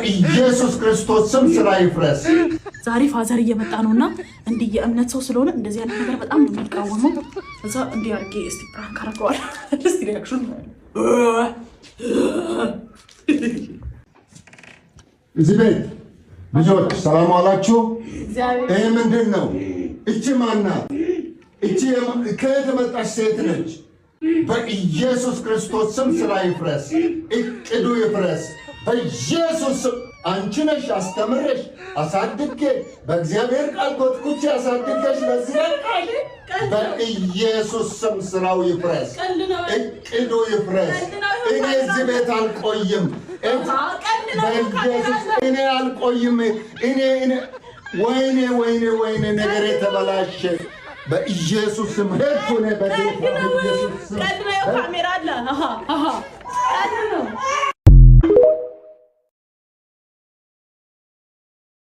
በኢየሱስ ክርስቶስ ስም ስራ ይፍረስ። ዛሬ ፋዘር እየመጣ ነውና እንዲህ የእምነት ሰው ስለሆነ እንደዚህ ያለ ነገር በጣም ነው የሚቃወመው። እዛ እንዲህ አድርጌ እስቲ ፕራንክ አደርገዋለሁ። እስቲ ሪአክሽን እዚህ ቤት ልጆች ሰላም ዋላችሁ። ይሄ ምንድን ነው? እቺ ማናት? እቺ ከየት መጣች ሴት ነች? በኢየሱስ ክርስቶስ ስም ስራ ይፍረስ፣ እቅዱ ይፍረስ በኢየሱስ ስም። አንቺ ነሽ አስተምረሽ አሳድጌ በእግዚአብሔር ቃል ኮትኩቼ አሳድገሽ ለዚህ ቃል በኢየሱስ ስም ስራው ይፍረስ፣ እቅዱ ይፍረስ። እኔ እዚህ ቤት አልቆይም። እኔ አልቆይም። ወይኔ ነገር የተበላሸ በኢየሱስ ስም ሄድኩ። በኢየሱስ ስም